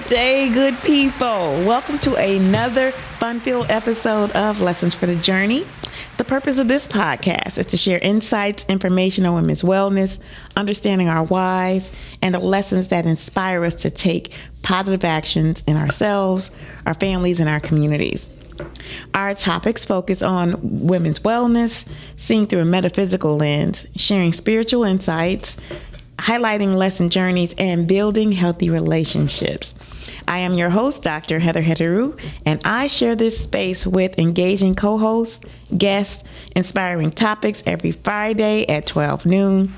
day, good people. Welcome to another fun-filled episode of Lessons for the Journey. The purpose of this podcast is to share insights, information on women's wellness, understanding our whys, and the lessons that inspire us to take positive actions in ourselves, our families, and our communities. Our topics focus on women's wellness, seen through a metaphysical lens, sharing spiritual insights, highlighting lesson journeys, and building healthy relationships. I am your host, Dr. Hetheru, and I share this space with engaging co-hosts, guests, inspiring topics every Friday at 12 noon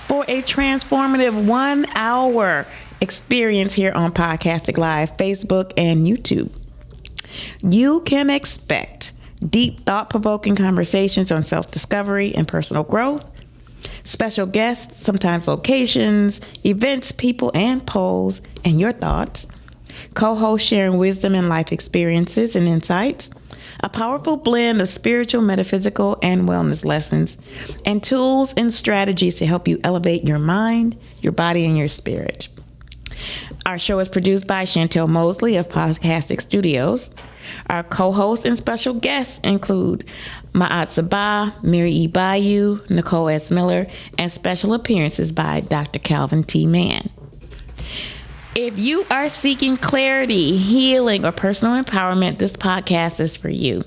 for a transformative 1 hour experience here on Podcastic Live, Facebook, and YouTube. You can expect deep, thought-provoking conversations on self-discovery and personal growth, special guests, sometimes locations, events, people, and polls, and your thoughts, co-hosts sharing wisdom and life experiences and insights, a powerful blend of spiritual, metaphysical, and wellness lessons, and tools and strategies to help you elevate your mind, your body, and your spirit. Our show is produced by Chantel Mosley of Podcastic Studios. Our co-hosts and special guests include Ma'at Sabah, Mary E. Bayou, Nicole S. Miller, and special appearances by Dr. Calvin T. Mann. If you are seeking clarity, healing, or personal empowerment, this podcast is for you.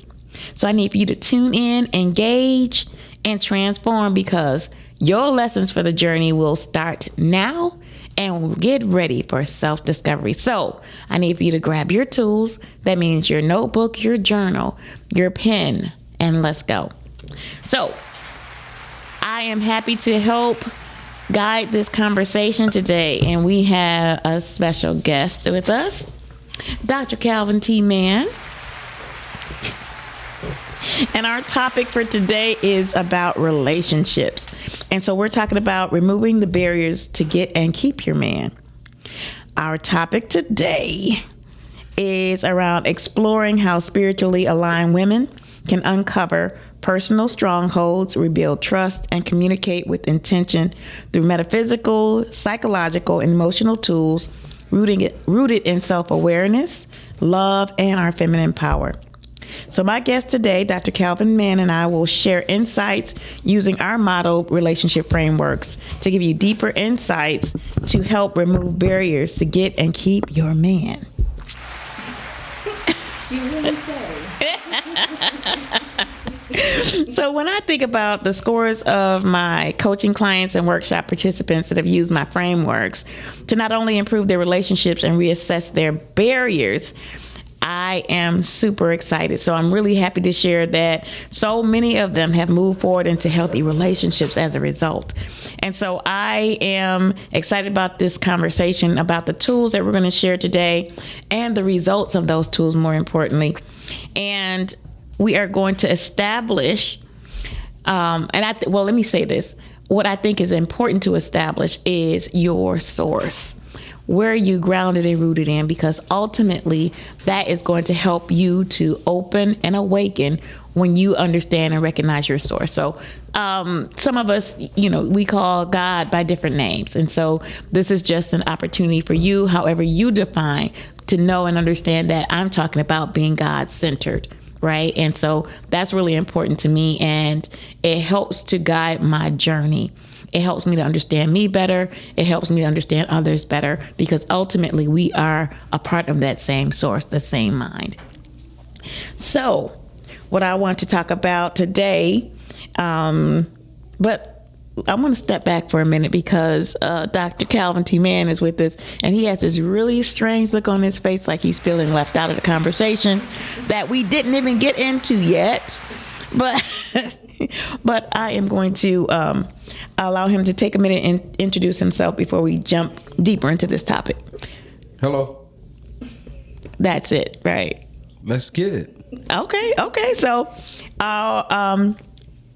So I need for you to tune in, engage, and transform, because your lessons for the journey will start now, and get ready for self-discovery. So I need for you to grab your tools. That means your notebook, your journal, your pen, and let's go. So I am happy to help guide this conversation today, and we have a special guest with us, Dr. Calvin T. Mann. And our topic for today is about relationships. And so we're talking about removing the barriers to get and keep your man. Our topic today is around exploring how spiritually aligned women can uncover personal strongholds, rebuild trust, and communicate with intention through metaphysical, psychological, and emotional tools rooted in self-awareness, love, and our feminine power. So my guest today, Dr. Calvin Mann, and I will share insights using our model relationship frameworks to give you deeper insights to help remove barriers to get and keep your man. You really say. So when I think about the scores of my coaching clients and workshop participants that have used my frameworks to not only improve their relationships and reassess their barriers, I am super excited. So I'm really happy to share that so many of them have moved forward into healthy relationships as a result. And so I am excited about this conversation, about the tools that we're going to share today and the results of those tools, more importantly. And we are going to establish, let me say this. What I think is important to establish is your source. Where are you grounded and rooted in? Because ultimately that is going to help you to open and awaken when you understand and recognize your source. So some of us, we call God by different names. And so this is just an opportunity for you, however you define, to know and understand that I'm talking about being God-centered. Right. And so that's really important to me, and it helps to guide my journey. It helps me to understand me better. It helps me to understand others better, because ultimately we are a part of that same source, the same mind. So what I want to talk about today, but I want to step back for a minute, because Dr. Calvin T. Mann is with us, and he has this really strange look on his face, like he's feeling left out of the conversation that we didn't even get into yet. But I am going to allow him to take a minute and introduce himself before we jump deeper into this topic. Hello. That's it, right? Let's get it. Okay.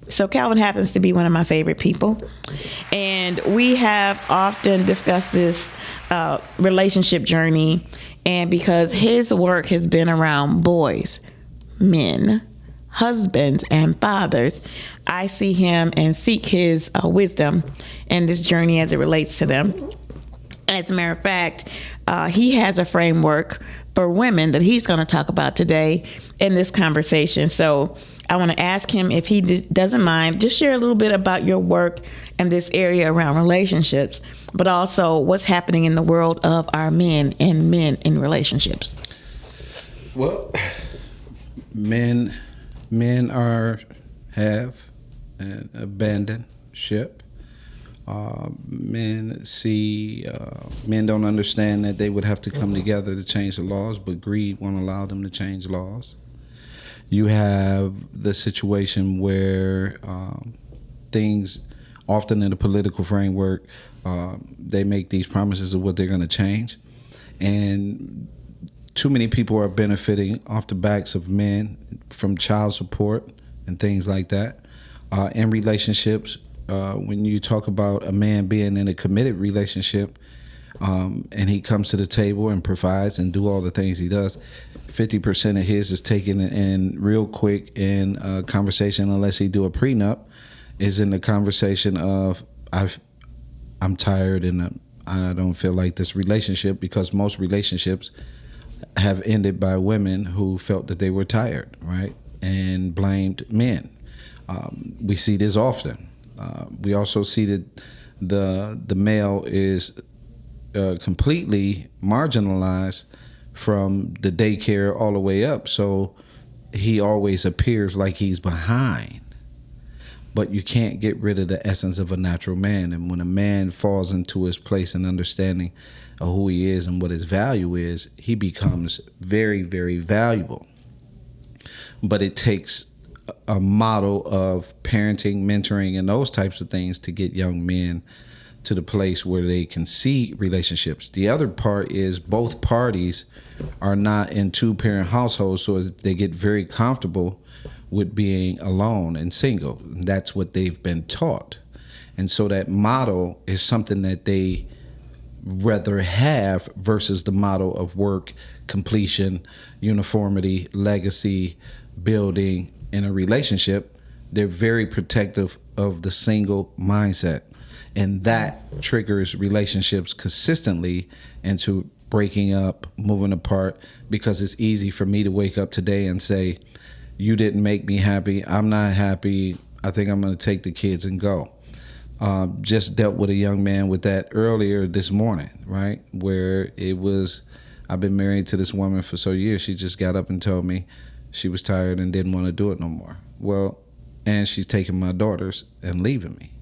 So Calvin happens to be one of my favorite people, and we have often discussed this relationship journey, and because his work has been around boys, men, husbands, and fathers, I see him and seek his wisdom in this journey as it relates to them. As a matter of fact, he has a framework for women that he's going to talk about today in this conversation. So I want to ask him if he doesn't mind, just share a little bit about your work in this area around relationships, but also what's happening in the world of our men and men in relationships. Well, men have an abandoned ship. Men don't understand that they would have to come together to change the laws, but greed won't allow them to change laws. You have the situation where things, often in the political framework, they make these promises of what they're going to change, and too many people are benefiting off the backs of men from child support and things like that. In relationships, when you talk about a man being in a committed relationship, and he comes to the table and provides and do all the things he does, 50% of his is taken in real quick in a conversation, unless he do a prenup, is in the conversation of I'm tired and I don't feel like this relationship, because most relationships have ended by women who felt that they were tired, right, and blamed men. We see this often. We also see that the male is completely marginalized from the daycare all the way up, so he always appears like he's behind. But you can't get rid of the essence of a natural man, and when a man falls into his place and understanding of who he is and what his value is, he becomes very, very valuable. But it takes a model of parenting, mentoring, and those types of things to get young men to the place where they can see relationships. The other part is both parties are not in two-parent households, so they get very comfortable with being alone and single. And that's what they've been taught. And so that model is something that they rather have versus the model of work, completion, uniformity, legacy, building in a relationship. They're very protective of the single mindset. And that triggers relationships consistently into breaking up, moving apart, because it's easy for me to wake up today and say, you didn't make me happy, I'm not happy, I think I'm going to take the kids and go. Just dealt with a young man with that earlier this morning, right? Where it was, I've been married to this woman for so years, she just got up and told me she was tired and didn't want to do it no more. Well, and she's taking my daughters and leaving me.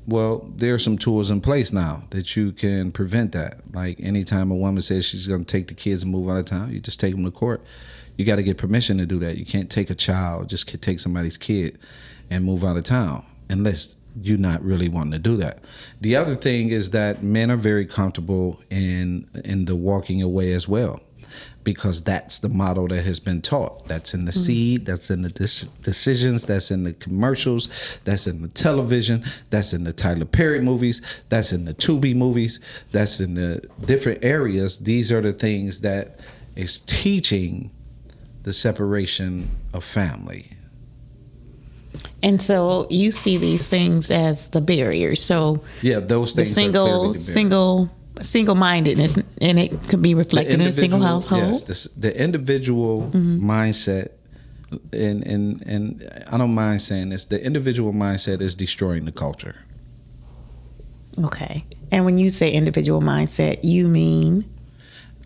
Well, there are some tools in place now that you can prevent that. Like anytime a woman says she's going to take the kids and move out of town, you just take them to court. You got to get permission to do that. You can't take a child, just take somebody's kid and move out of town unless you're not really wanting to do that. The other thing is that men are very comfortable in the walking away as well, because that's the model that has been taught. That's in the seed, that's in the decisions, that's in the commercials, that's in the television, that's in the Tyler Perry movies, that's in the Tubi movies, that's in the different areas. These are the things that is teaching the separation of family. And so you see these things as the barriers. So yeah, those things are clearly the barrier. Single-mindedness, and it could be reflected in a single household. Yes, the individual mindset, and I don't mind saying this, the individual mindset is destroying the culture. Okay. And when you say individual mindset, you mean?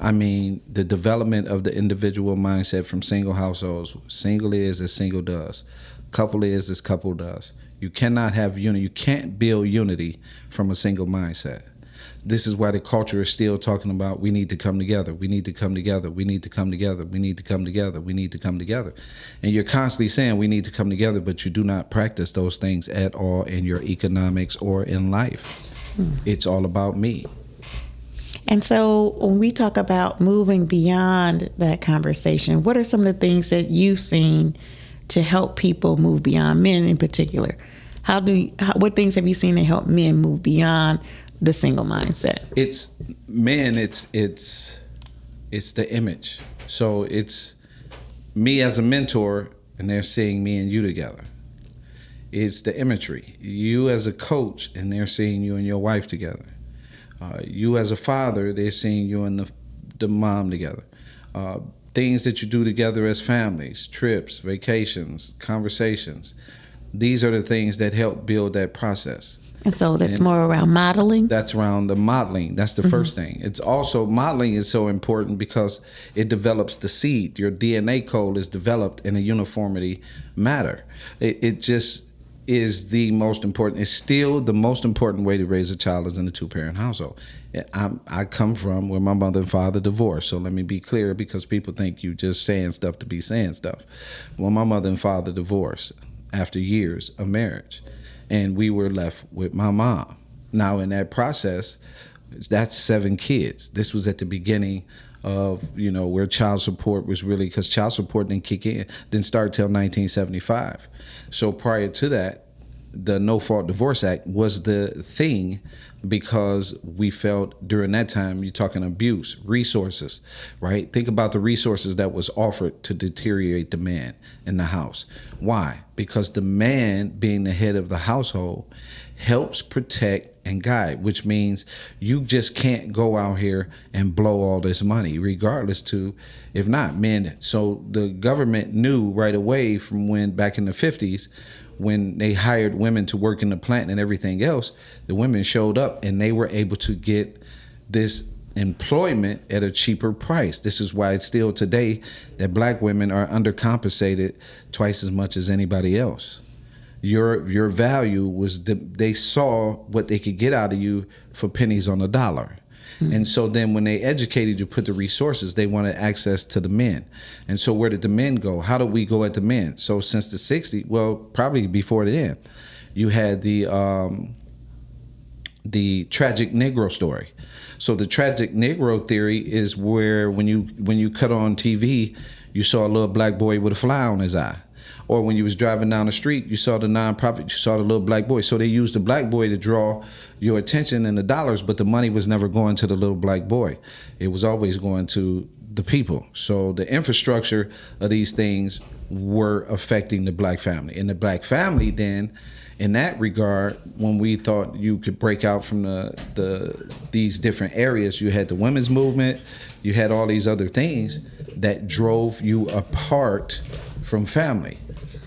I mean the development of the individual mindset from single households. Single is as single does. Couple is as couple does. You cannot have unity. You can't build unity from a single mindset. This is why the culture is still talking about we need to come together. We need to come together. We need to come together. We need to come together. We need to come together. And you're constantly saying we need to come together, but you do not practice those things at all in your economics or in life. It's all about me. And so when we talk about moving beyond that conversation, what are some of the things that you've seen to help people move beyond, men in particular? What things have you seen to help men move beyond the single mindset? It's the image. So it's me as a mentor, and they're seeing me and you together. It's the imagery. You as a coach, and they're seeing you and your wife together. You as a father, they're seeing you and the mom together. Things that you do together as families, trips, vacations, conversations. These are the things that help build that process. And so that's more around modeling? That's around the modeling. That's the first thing. It's also, modeling is so important because it develops the seed. Your DNA code is developed in a uniformity matter. It just is the most important. It's still the most important way to raise a child is in a two-parent household. I come from where my mother and father divorced. So let me be clear, because people think you just saying stuff to be saying stuff. Well, my mother and father divorced after years of marriage, and we were left with my mom. Now, in that process, that's 7 kids. This was at the beginning of, where child support was really, because child support didn't start till 1975. So prior to that, the No Fault Divorce Act was the thing, because we felt during that time, you're talking abuse, resources, right? Think about the resources that was offered to deteriorate the man in the house. Why? Because the man, being the head of the household, helps protect and guide, which means you just can't go out here and blow all this money, regardless to, if not, men. So the government knew right away from when, back in the 50s, when they hired women to work in the plant and everything else, the women showed up and they were able to get this employment at a cheaper price. This is why it's still today that black women are undercompensated twice as much as anybody else. Your value was, they saw what they could get out of you for pennies on the dollar. And so then when they educated you, put the resources, they wanted access to the men. And so where did the men go? How did we go at the men? So since the 60s, well, probably before then, you had the tragic Negro story. So the tragic Negro theory is where when you cut on TV, you saw a little black boy with a fly on his eye. Or when you was driving down the street, you saw the nonprofit, you saw the little black boy. So they used the black boy to draw your attention and the dollars, but the money was never going to the little black boy. It was always going to the people. So the infrastructure of these things were affecting the black family. And the black family then, in that regard, when we thought you could break out from these different areas, you had the women's movement, you had all these other things that drove you apart from family.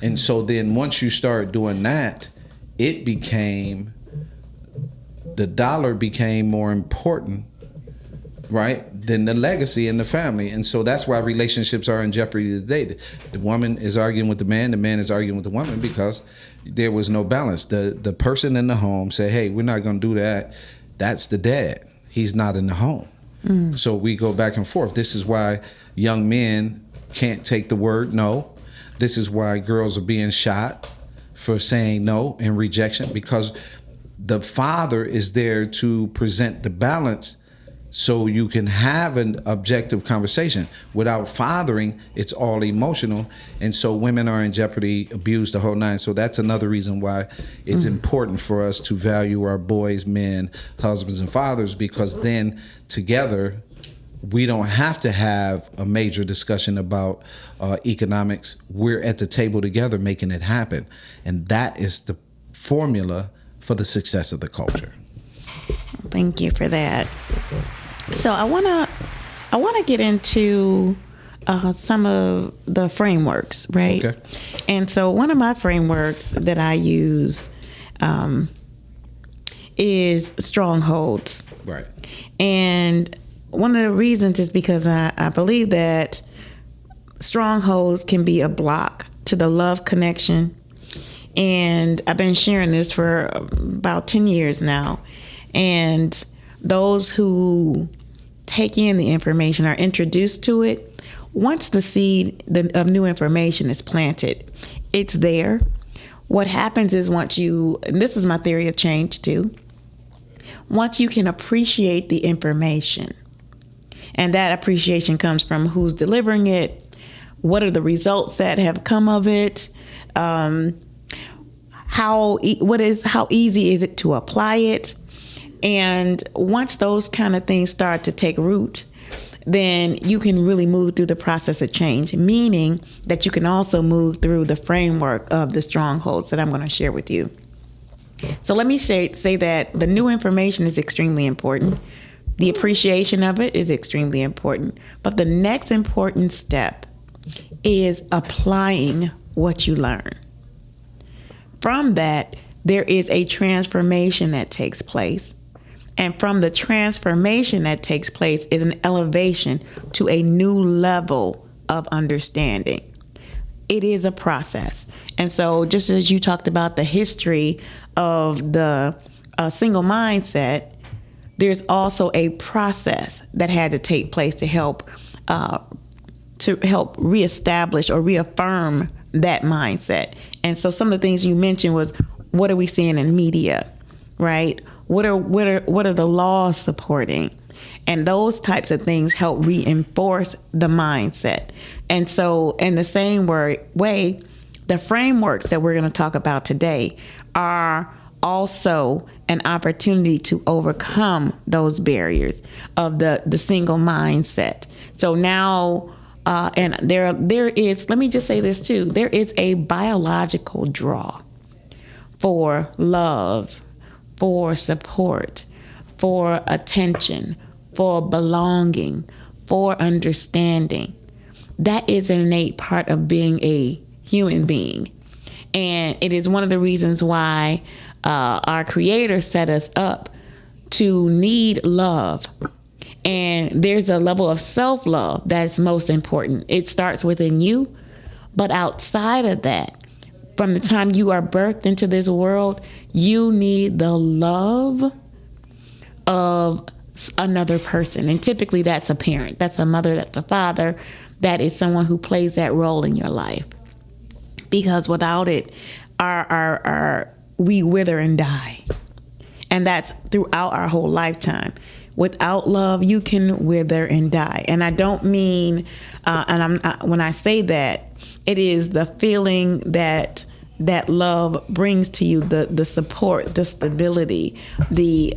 And so then once you start doing that, the dollar became more important, right, than the legacy in the family. And so that's why relationships are in jeopardy today. The woman is arguing with the man is arguing with the woman, because there was no balance. The person in the home said, hey, we're not going to do that. That's the dad. He's not in the home. So we go back and forth. This is why young men can't take the word no. This is why girls are being shot for saying no and rejection, because the father is there to present the balance so you can have an objective conversation. Without fathering, it's all emotional. And so women are in jeopardy, abused, the whole nine. So that's another reason why it's important for us to value our boys, men, husbands, and fathers, because then together, we don't have to have a major discussion about economics. We're at the table together making it happen. And that is the formula for the success of the culture. Thank you for that. So I want to get into some of the frameworks, right? Okay. And so one of my frameworks that I use is strongholds. Right. And one of the reasons is because I believe that strongholds can be a block to the love connection. And I've been sharing this for about 10 years now. And those who take in the information are introduced to it. Once the seed of new information is planted, it's there. What happens is and this is my theory of change too, once you can appreciate the information, and that appreciation comes from who's delivering it, what are the results that have come of it, how easy is it to apply it. And once those kind of things start to take root, then you can really move through the process of change, meaning that you can also move through the framework of the strongholds that I'm going to share with you. So let me say that the new information is extremely important. The appreciation of it is extremely important. But the next important step is applying what you learn. From that, there is a transformation that takes place. And from the transformation that takes place is an elevation to a new level of understanding. It is a process. And so just as you talked about the history of the single mindset, there's also a process that had to take place to help reestablish or reaffirm that mindset. And so some of the things you mentioned was, what are we seeing in media, right? What are the laws supporting? And those types of things help reinforce the mindset. And so in the same way, the frameworks that we're going to talk about today are also an opportunity to overcome those barriers of the single mindset. So now, and there is, let me just say this too, there is a biological draw for love, for support, for attention, for belonging, for understanding. That is an innate part of being a human being. And it is one of the reasons why our Creator set us up to need love. And there's a level of self-love that's most important. It starts within you, but outside of that, from the time you are birthed into this world, you need the love of another person. And typically that's a parent, that's a mother, that's a father, that is someone who plays that role in your life. Because without it, we wither and die. And that's throughout our whole lifetime. Without love, you can wither and die. And I don't mean, when I say that, it is the feeling that love brings to you, the support, the stability, the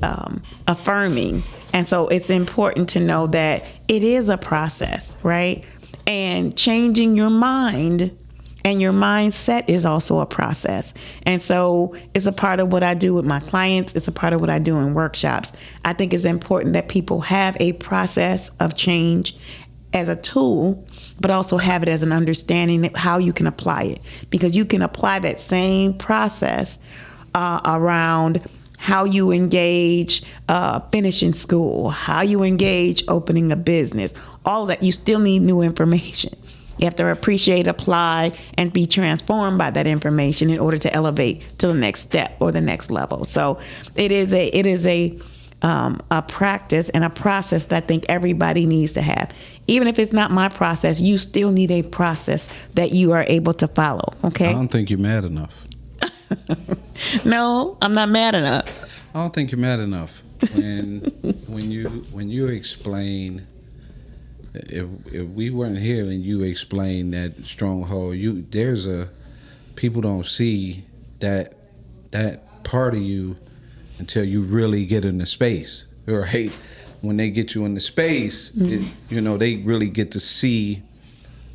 affirming. And so it's important to know that it is a process, right? And changing your mind and your mindset is also a process. And so it's a part of what I do with my clients. It's a part of what I do in workshops. I think it's important that people have a process of change as a tool, but also have it as an understanding of how you can apply it. Because you can apply that same process around how you engage finishing school, how you engage opening a business, all of that. You still need new information. You have to appreciate, apply, and be transformed by that information in order to elevate to the next step or the next level. So it is a practice and a process that I think everybody needs to have. Even if it's not my process, you still need a process that you are able to follow. Okay? I don't think you're mad enough. No, I'm not mad enough. I don't think you're mad enough when you explain. If we weren't here and you explain that stronghold, people don't see that part of you until you really get into space. Right? When they get you into space, mm-hmm. They really get to see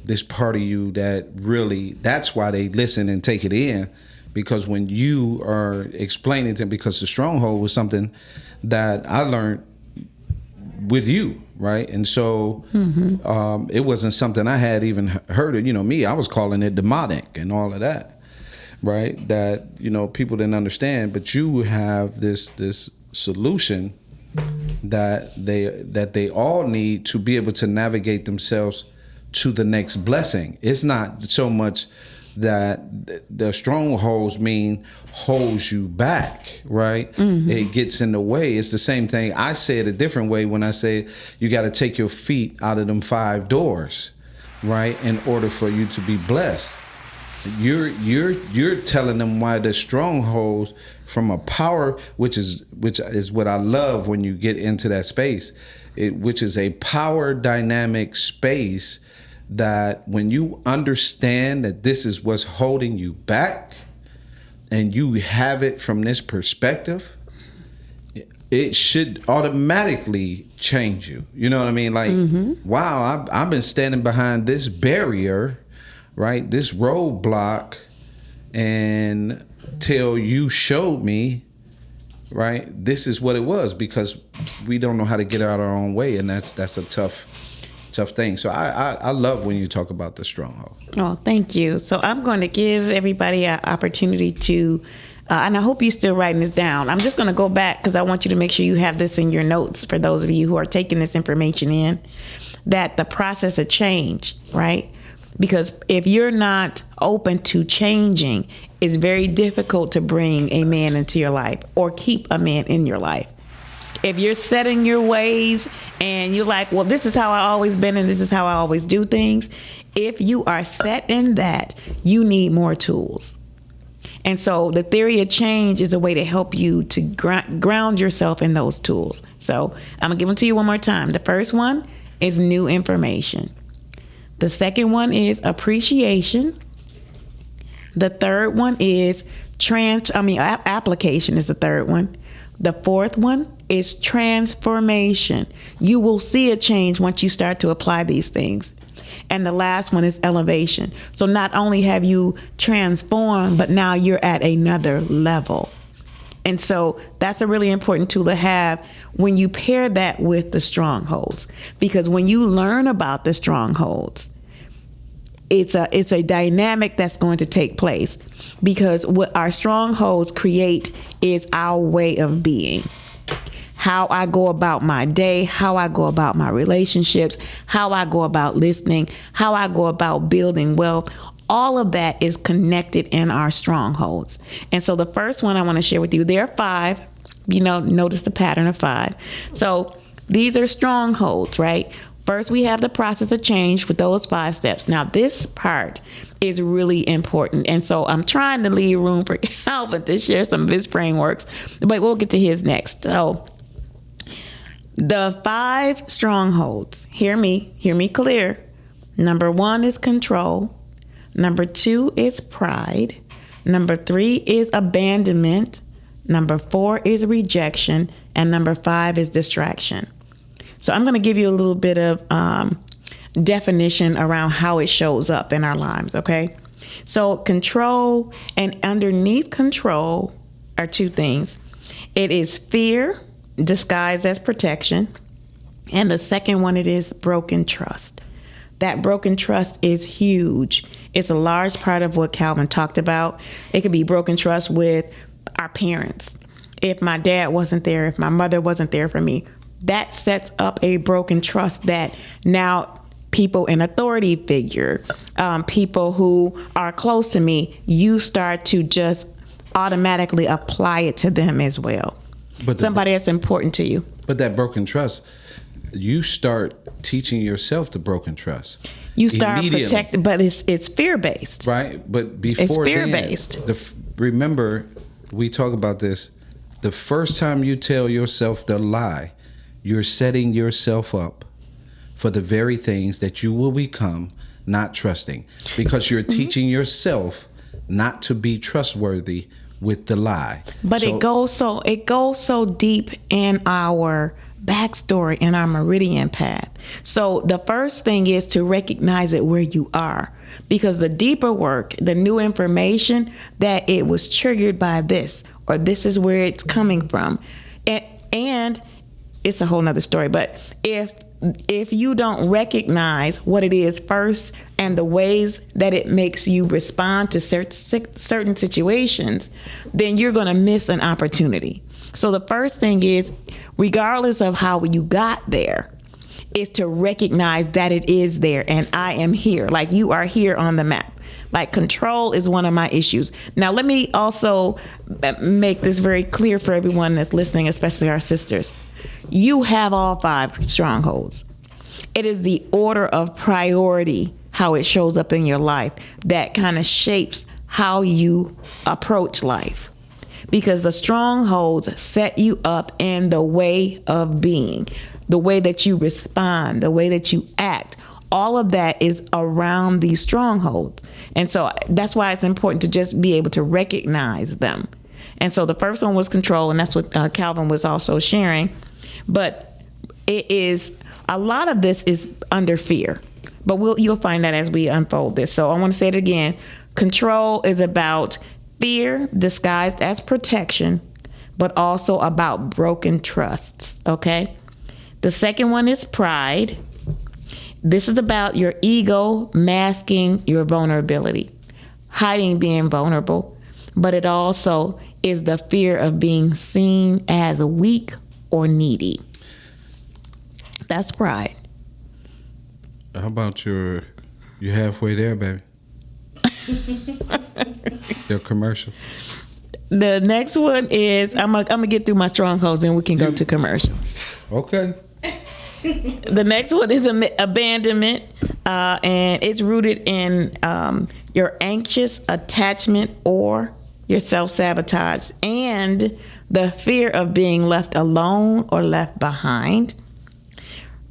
this part of you that's why they listen and take it in. Because when you are explaining to them, because the stronghold was something that I learned with you, right? And so mm-hmm. It wasn't something I had even heard of. Me, I was calling it demonic and all of that, right? That, people didn't understand. But you have this solution that they all need to be able to navigate themselves to the next blessing. It's not so much that the strongholds holds you back, right? Mm-hmm. It gets in the way. It's the same thing. I say it a different way when I say you got to take your feet out of them 5 doors, right? In order for you to be blessed. You're telling them why the strongholds from a power, which is what I love when you get into that space, which is a power dynamic space. That when you understand that this is what's holding you back and you have it from this perspective, it should automatically change you. You know what I mean? Like, mm-hmm. Wow, I've been standing behind this barrier, right? This roadblock, and till you showed me, right, this is what it was, because we don't know how to get out our own way, and that's a tough thing. So I love when you talk about the stronghold. Oh, thank you. So I'm going to give everybody an opportunity to, and I hope you're still writing this down. I'm just going to go back because I want you to make sure you have this in your notes for those of you who are taking this information in, that the process of change, right? Because if you're not open to changing, it's very difficult to bring a man into your life or keep a man in your life. If you're set in your ways and you're like, well, this is how I always been and this is how I always do things. If you are set in that, you need more tools. And so the theory of change is a way to help you to ground yourself in those tools. So I'm going to give them to you one more time. The first one is new information. The second one is appreciation. The third one is application is the third one. The fourth one is transformation. You will see a change once you start to apply these things. And the last one is elevation. So not only have you transformed, but now you're at another level. And so that's a really important tool to have when you pair that with the strongholds. Because when you learn about the strongholds, it's a dynamic that's going to take place, because what our strongholds create is our way of being. How I go about my day, how I go about my relationships, how I go about listening, how I go about building wealth. All of that is connected in our strongholds. And so the first one I want to share with you, there are 5. Notice the pattern of 5. So these are strongholds, right? First, we have the process of change with those 5 steps. Now, this part is really important. And so I'm trying to leave room for Calvin to share some of his frameworks, but we'll get to his next. So the 5 strongholds, hear me clear. Number 1 is control. Number 2 is pride. Number 3 is abandonment. Number 4 is rejection. And number 5 is distraction. So I'm going to give you a little bit of definition around how it shows up in our lives, okay? So control, and underneath control are 2 things. It is fear disguised as protection. And the second one, it is broken trust. That broken trust is huge. It's a large part of what Calvin talked about. It could be broken trust with our parents. If my dad wasn't there, if my mother wasn't there for me, that sets up a broken trust that now people in authority figure, people who are close to me, you start to just automatically apply it to them as well. But somebody that's important to you. But that broken trust, you start teaching yourself the broken trust. You start protecting, but it's fear-based. Right, but before it's fear-based. Remember, we talk about this, the first time you tell yourself the lie, you're setting yourself up for the very things that you will become not trusting, because you're teaching yourself not to be trustworthy with the lie. But it goes so deep in our backstory, in our meridian path. So the first thing is to recognize it where you are, because the deeper work, the new information, that it was triggered by this, or this is where it's coming from, and it's a whole nother story. But if you don't recognize what it is first and the ways that it makes you respond to certain situations, then you're going to miss an opportunity. So the first thing is, regardless of how you got there, is to recognize that it is there and I am here. Like, you are here on the map. Like, control is one of my issues. Now, let me also make this very clear for everyone that's listening, especially our sisters. You have all 5 strongholds. It is the order of priority, how it shows up in your life, that kind of shapes how you approach life. Because the strongholds set you up in the way of being, the way that you respond, the way that you act. All of that is around these strongholds. And so that's why it's important to just be able to recognize them. And so the first one was control, and that's what Calvin was also sharing. But it is, a lot of this is under fear. But you'll find that as we unfold this. So I want to say it again. Control is about fear disguised as protection, but also about broken trusts, okay? The second one is pride. This is about your ego masking your vulnerability, hiding being vulnerable, but it also is the fear of being seen as weak or needy. That's pride. How about you're halfway there, baby? Your commercial. The next one is, I'm gonna get through my strongholds and we can go to commercial. Okay. The next one is abandonment, and it's rooted in your anxious attachment or your self-sabotage and the fear of being left alone or left behind.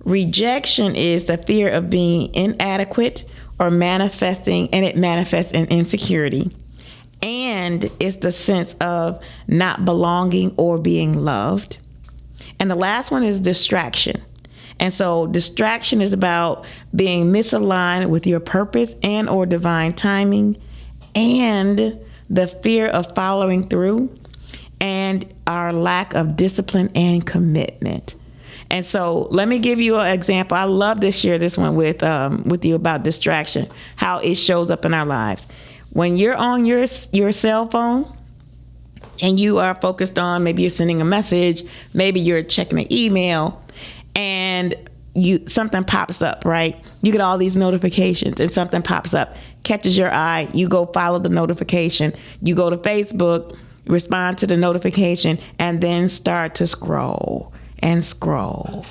Rejection is the fear of being inadequate or manifesting, and it manifests in insecurity. And it's the sense of not belonging or being loved. And the last one is distraction. And so distraction is about being misaligned with your purpose and or divine timing, and the fear of following through, and our lack of discipline and commitment. And so let me give you an example. I love to share this one with you about distraction, how it shows up in our lives. When you're on your cell phone and you are focused on, maybe you're sending a message, maybe you're checking an email, and something pops up, right? You get all these notifications and something pops up, catches your eye, you go follow the notification, you go to Facebook, respond to the notification, and then start to scroll and scroll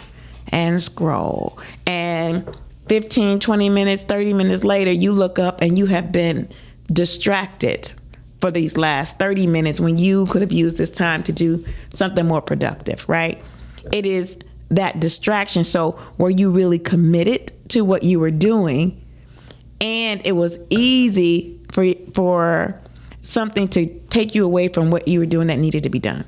and scroll. And 15, 20 minutes, 30 minutes later, you look up and you have been distracted for these last 30 minutes when you could have used this time to do something more productive, right? It is that distraction. So were you really committed to what you were doing? And it was easy for something to take you away from what you were doing that needed to be done.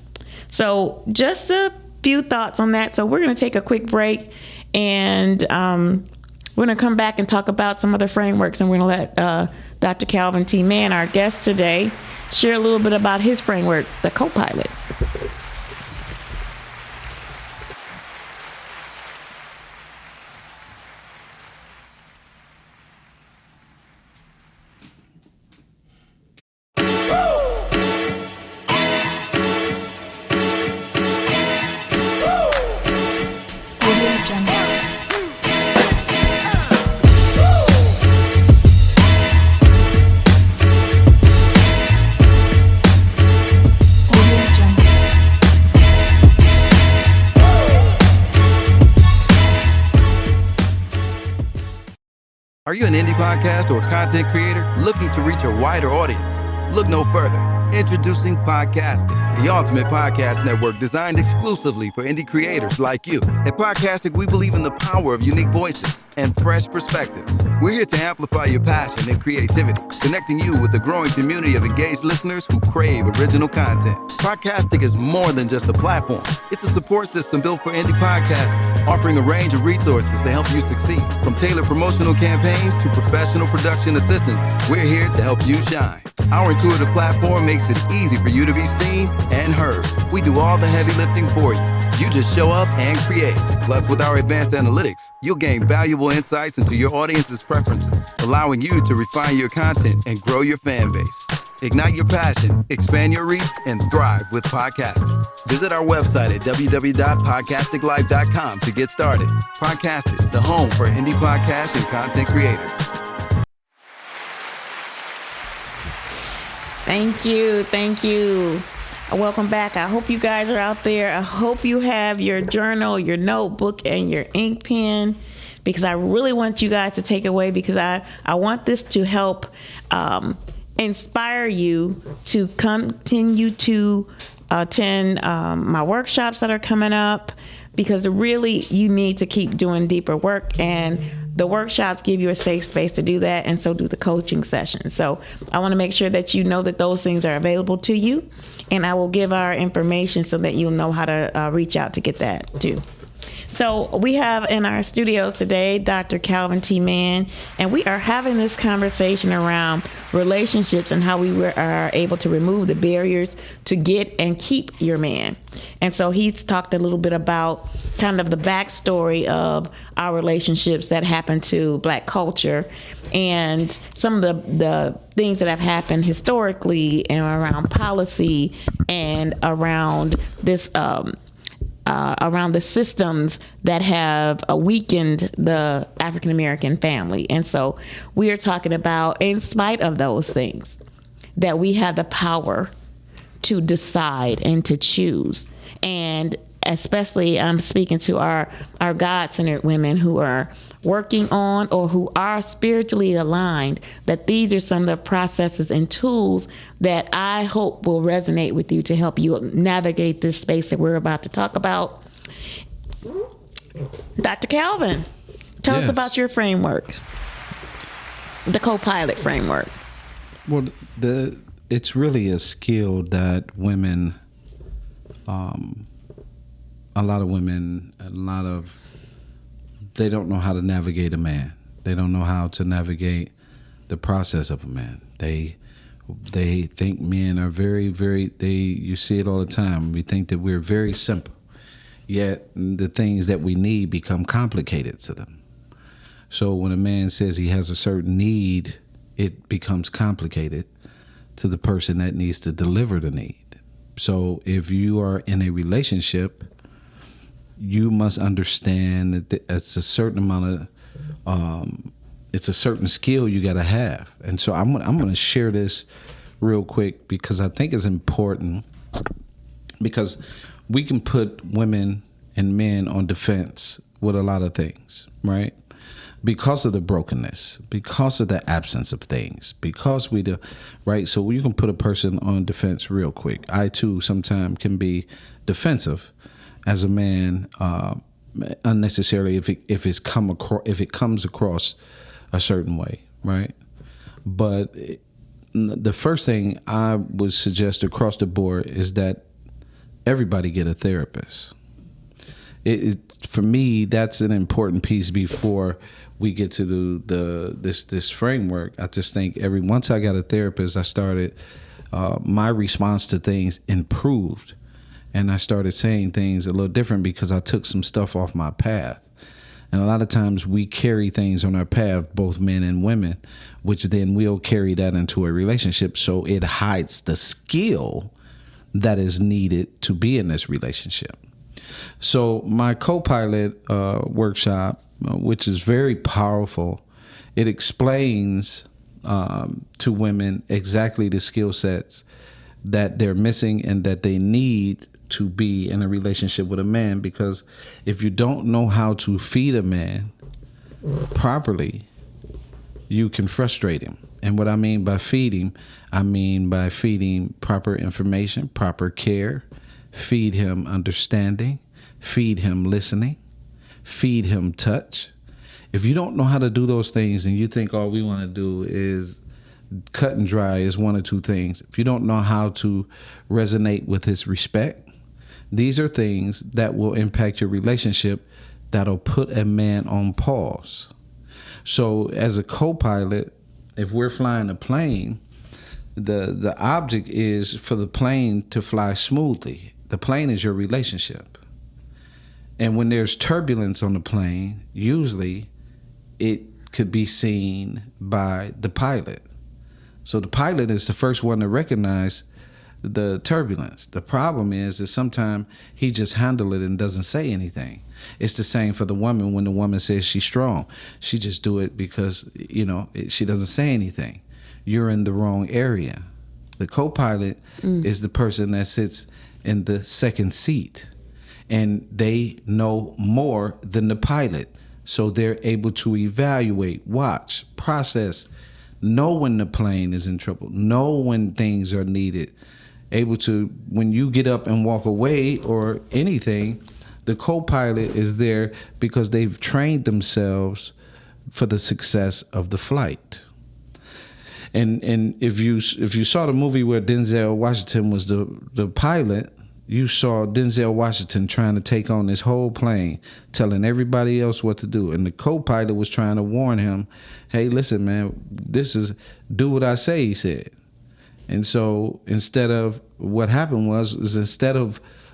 So just a few thoughts on that. So we're going to take a quick break, and we're going to come back and talk about some other frameworks, and we're going to let Dr. Calvin T. Mann, our guest today, share a little bit about his framework, the co-pilot. Are you an indie podcast or content creator looking to reach a wider audience? Look no further. Introducing Podcastic, the ultimate podcast network designed exclusively for indie creators like you. At Podcastic, we believe in the power of unique voices and fresh perspectives. We're here to amplify your passion and creativity, connecting you with the growing community of engaged listeners who crave original content. Podcastic is more than just a platform. It's a support system built for indie podcasters, offering a range of resources to help you succeed. From tailored promotional campaigns to professional production assistance, we're here to help you shine. Our intuitive platform makes it easy for you to be seen and heard. We do all the heavy lifting for you. You just show up and create. Plus, with our advanced analytics, you'll gain valuable insights into your audience's preferences, allowing you to refine your content and grow your fan base. Ignite your passion, expand your reach, and thrive with podcasting. Visit our website at www.podcasticlife.com to get started. Podcasting, the home for indie podcasts and content creators. Thank you. Thank you. Welcome back. I hope you guys are out there. I hope you have your journal, your notebook, and your ink pen, because I really want you guys to take away, because I want this to help inspire you to continue to attend my workshops that are coming up, because really you need to keep doing deeper work, and the workshops give you a safe space to do that, and so do the coaching sessions. So I want to make sure that you know that those things are available to you, and I will give our information so that you'll know how to reach out to get that too. So we have in our studios today Dr. Calvin T. Mann, and we are having this conversation around relationships and how we are able to remove the barriers to get and keep your man. And so he's talked a little bit about kind of the backstory of our relationships that happen to Black culture and some of the things that have happened historically and around policy and around this around the systems that have weakened the African American family. And so we are talking about, in spite of those things, that we have the power to decide and to choose. And especially I'm speaking to our God-centered women who are working on or who are spiritually aligned, that these are some of the processes and tools that I hope will resonate with you to help you navigate this space that we're about to talk about. Dr. Calvin, tell us about your framework, the co-pilot framework. Well, it's really a skill that women, a lot of women, they don't know how to navigate a man. They don't know how to navigate the process of a man. They think men are very, very, you see it all the time. We think that we're very simple, yet the things that we need become complicated to them. So when a man says he has a certain need, it becomes complicated to the person that needs to deliver the need. So if you are in a relationship, you must understand that it's a certain amount of, it's a certain skill you got to have. And so I'm going to share this real quick because I think it's important, because we can put women and men on defense with a lot of things, right? Because of the brokenness, because of the absence of things, because we do, right? So you can put a person on defense real quick. I too sometimes can be defensive as a man, unnecessarily if it comes across a certain way, right? But the first thing I would suggest across the board is that everybody get a therapist. For me, that's an important piece before we get to this framework. I just think once I got a therapist, I started my response to things improved. And I started saying things a little different because I took some stuff off my path. And a lot of times we carry things on our path, both men and women, which then we'll carry that into a relationship. So it hides the skill that is needed to be in this relationship. So my co-pilot workshop, which is very powerful, it explains to women exactly the skill sets that they're missing and that they need to be in a relationship with a man. Because if you don't know how to feed a man properly, you can frustrate him. And what I mean by feeding, I mean by feeding proper information, proper care, feed him understanding, feed him listening, feed him touch. If you don't know how to do those things and you think all we want to do is cut and dry is one or two things, if you don't know how to resonate with his respect, these are things that will impact your relationship, that'll put a man on pause. So as a co-pilot, if we're flying a plane, the object is for the plane to fly smoothly. The plane is your relationship. And when there's turbulence on the plane, usually it could be seen by the pilot. So the pilot is the first one to recognize the turbulence. The problem is that sometimes he just handles it and doesn't say anything. It's the same for the woman. When the woman says she's strong, she just do it because, she doesn't say anything. You're in the wrong area. The co-pilot is the person that sits in the second seat, and they know more than the pilot. So they're able to evaluate, watch, process, know when the plane is in trouble, know when things are needed, able to, when you get up and walk away or anything, the co-pilot is there because they've trained themselves for the success of the flight. And if you saw the movie where Denzel Washington was the pilot, you saw Denzel Washington trying to take on this whole plane, telling everybody else what to do. And the co-pilot was trying to warn him, hey, listen, man, do what I say, he said. And so instead of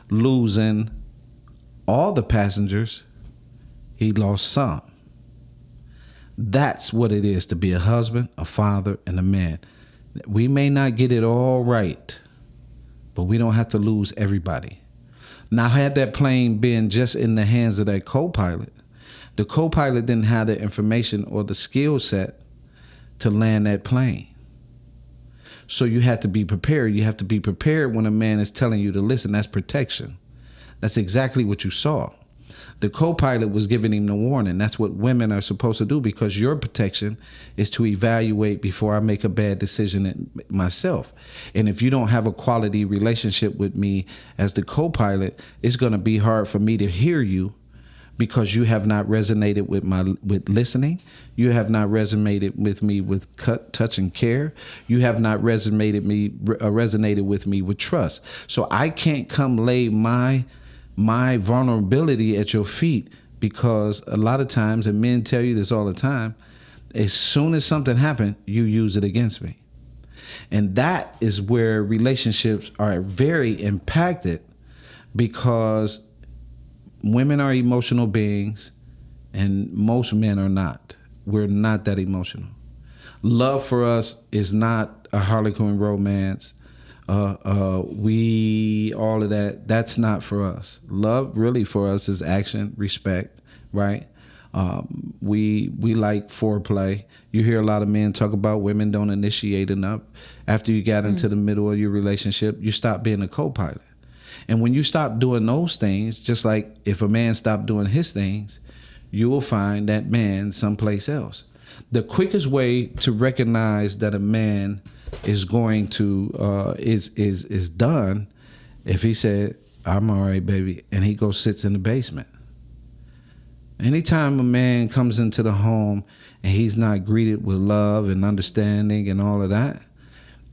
losing all the passengers, he lost some. That's what it is to be a husband, a father, and a man. We may not get it all right, but we don't have to lose everybody. Now, had that plane been just in the hands of that co-pilot, the co-pilot didn't have the information or the skill set to land that plane. So you have to be prepared. You have to be prepared when a man is telling you to listen. That's protection. That's exactly what you saw. The co-pilot was giving him the warning. That's what women are supposed to do, because your protection is to evaluate before I make a bad decision myself. And if you don't have a quality relationship with me as the co-pilot, it's going to be hard for me to hear you, because you have not resonated with listening. You have not resonated with me with touch and care. You have not resonated with me with trust. So I can't come lay my vulnerability at your feet, because a lot of times, and men tell you this all the time, as soon as something happened, you use it against me. And that is where relationships are very impacted, because women are emotional beings and most men are not. We're not that emotional. Love for us is not a Harlequin romance. All of that, that's not for us. Love really for us is action, respect, right? We like foreplay. You hear a lot of men talk about women don't initiate enough. After you got into the middle of your relationship, you stop being a co-pilot. And when you stop doing those things, just like if a man stopped doing his things, you will find that man someplace else. The quickest way to recognize that a man is going to is done if he said, I'm all right, baby, and he goes sits in the basement. Anytime a man comes into the home and he's not greeted with love and understanding and all of that,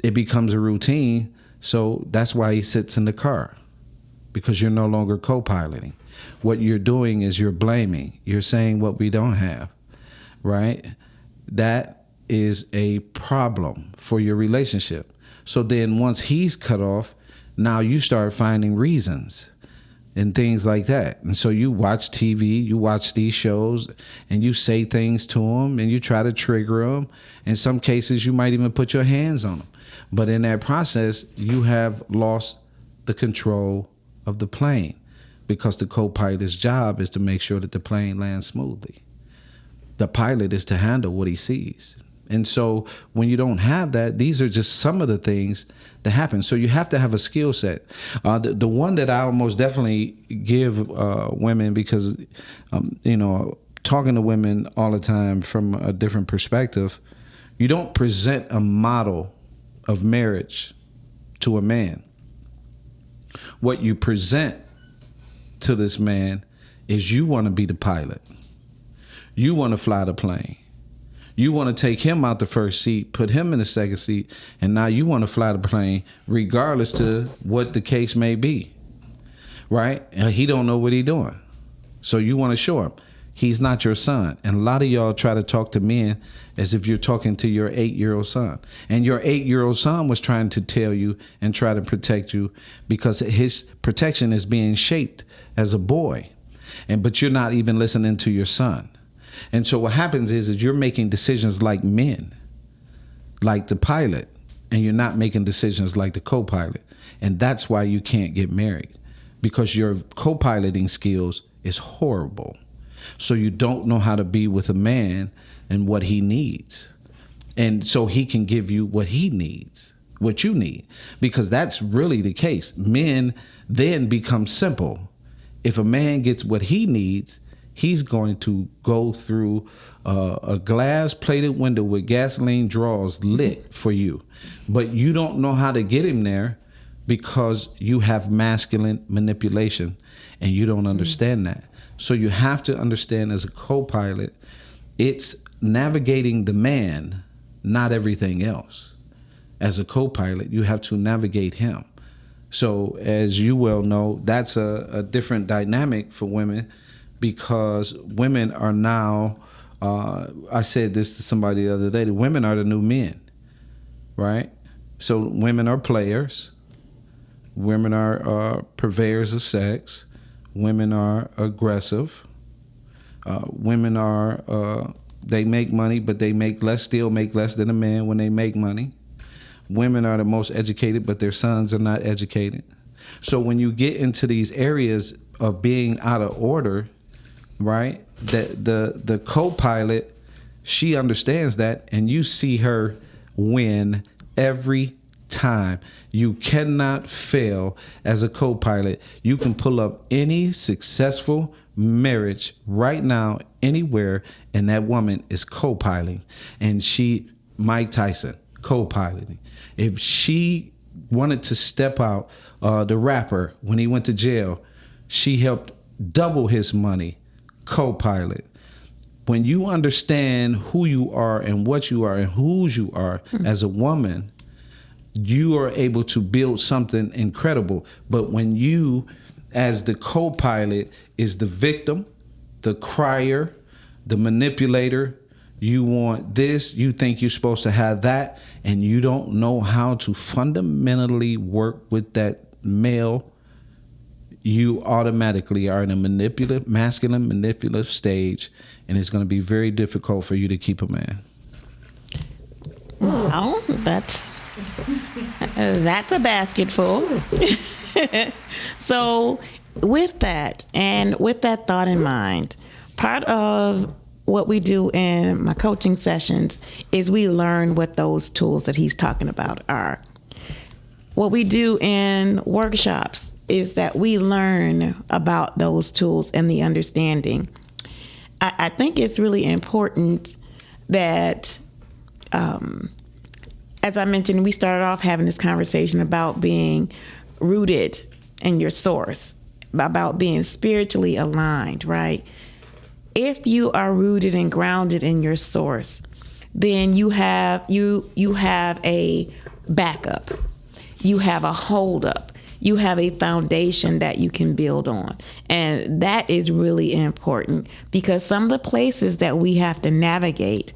it becomes a routine. So that's why he sits in the car, because you're no longer co-piloting. What you're doing is you're blaming. You're saying what we don't have, right? That is a problem for your relationship. So then once he's cut off, now you start finding reasons and things like that. And so you watch TV, you watch these shows, and you say things to him, and you try to trigger him. In some cases, you might even put your hands on him. But in that process, you have lost the control of the plane, because the co-pilot's job is to make sure that the plane lands smoothly. The pilot is to handle what he sees. And so when you don't have that, these are just some of the things that happen. So you have to have a skill set. The one that I almost definitely give women, because, talking to women all the time from a different perspective, you don't present a model of marriage to a man. What you present to this man is you want to be the pilot. You want to fly the plane. You want to take him out the first seat, put him in the second seat, and now you want to fly the plane regardless to what the case may be, right? And he don't know what he's doing. So you want to show him he's not your son. And a lot of y'all try to talk to men as if you're talking to your 8-year-old son. And your 8-year-old son was trying to tell you and try to protect you, because his protection is being shaped as a boy. But you're not even listening to your son. And so what happens is you're making decisions like men, like the pilot, and you're not making decisions like the co-pilot. And that's why you can't get married, because your co-piloting skills is horrible. So you don't know how to be with a man and what he needs. And so he can give you what he needs, what you need, because that's really the case. Men then become simple. If a man gets what he needs, he's going to go through a glass-plated window with gasoline draws lit for you. But you don't know how to get him there, because you have masculine manipulation and you don't understand that. So you have to understand, as a co-pilot, it's navigating the man, not everything else. As a co-pilot, you have to navigate him. So as you well know, that's a different dynamic for women, because women are now, I said this to somebody the other day, the women are the new men, right? So women are players. Women are purveyors of sex. Women are aggressive. Women are, they make money, but they still make less than a man when they make money. Women are the most educated, but their sons are not educated. So when you get into these areas of being out of order, right, the co-pilot, she understands that, and you see her win every time. You cannot fail as a co-pilot. You can pull up any successful marriage right now anywhere, and that woman is co-piloting. And Mike Tyson, co-piloting. If she wanted to step out, the rapper, when he went to jail, she helped double his money, co-pilot. When you understand who you are and what you are and whose you are as a woman, you are able to build something incredible. But when you, as the co-pilot, is the victim, the crier, the manipulator, you want this, you think you're supposed to have that, and you don't know how to fundamentally work with that male, you automatically are in a masculine manipulative stage, and it's going to be very difficult for you to keep a man. Well, that's a basket full. So with that, and with that thought in mind, part of what we do in my coaching sessions is we learn what those tools that he's talking about are. What we do in workshops is that we learn about those tools and the understanding. I think it's really important that, as I mentioned, we started off having this conversation about being rooted in your source, about being spiritually aligned, right? If you are rooted and grounded in your source, then you have a backup, you have a hold up, you have a foundation that you can build on. And that is really important, because some of the places that we have to navigate,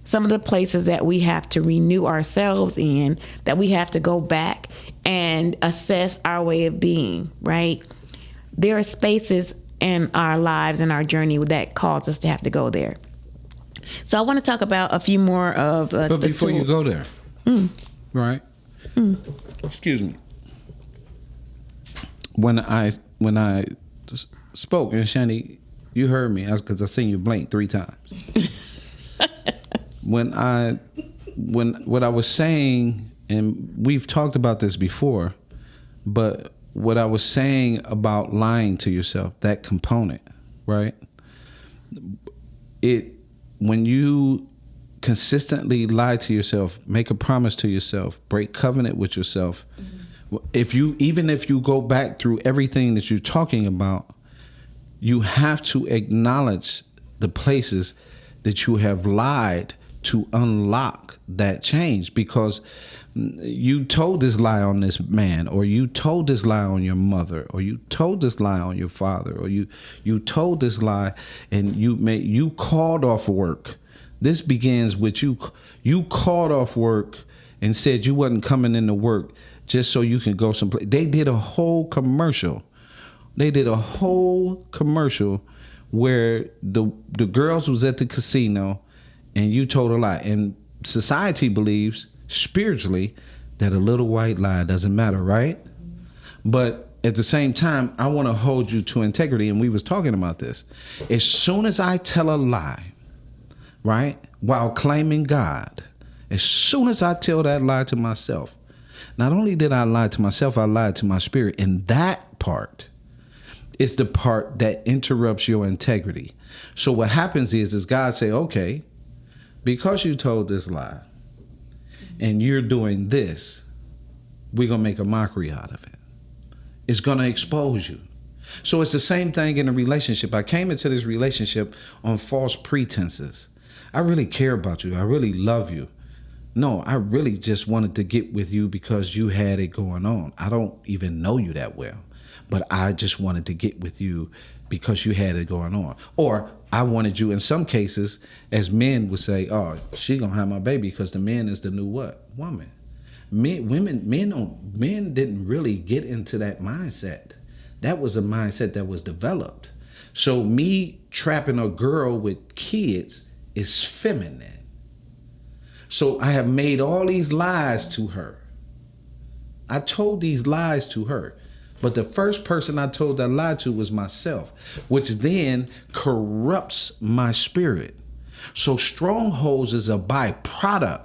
some of the places that we have to renew ourselves in, that we have to go back and assess our way of being, right? There are spaces in our lives and our journey that cause us to have to go there. So I want to talk about a few more of the But before tools. you go there, right? Excuse me. When I spoke, and Shani, you heard me, because I seen you blink 3 times. What I was saying, and we've talked about this before, but what I was saying about lying to yourself, that component, right? When you consistently lie to yourself, make a promise to yourself, break covenant with yourself, even if you go back through everything that you're talking about, you have to acknowledge the places that you have lied to unlock that change, because you told this lie on this man, or you told this lie on your mother, or you told this lie on your father, or you told this lie and you called off work. This begins with you called off work and said you wasn't coming into work just so you can go someplace. They did a whole commercial. Where the girls was at the casino and you told a lie. And society believes spiritually that a little white lie doesn't matter, right? But at the same time, I want to hold you to integrity, and we was talking about this. As soon as I tell a lie, right, while claiming God, as soon as I tell that lie to myself, not only did I lie to myself, I lied to my spirit. And that part is the part that interrupts your integrity. So what happens is God say, okay, because you told this lie and you're doing this, we're going to make a mockery out of it. It's going to expose you. So it's the same thing in a relationship. I came into this relationship on false pretenses. I really care about you. I really love you. No, I really just wanted to get with you because you had it going on. I don't even know you that well, but I just wanted to get with you because you had it going on. Or I wanted you, in some cases, as men would say, oh, she gonna have my baby because the man is the new what? Woman. Men didn't really get into that mindset. That was a mindset that was developed. So me trapping a girl with kids is feminine. So I have made all these lies to her. I told these lies to her. But the first person I told that lie to was myself, which then corrupts my spirit. So strongholds is a byproduct,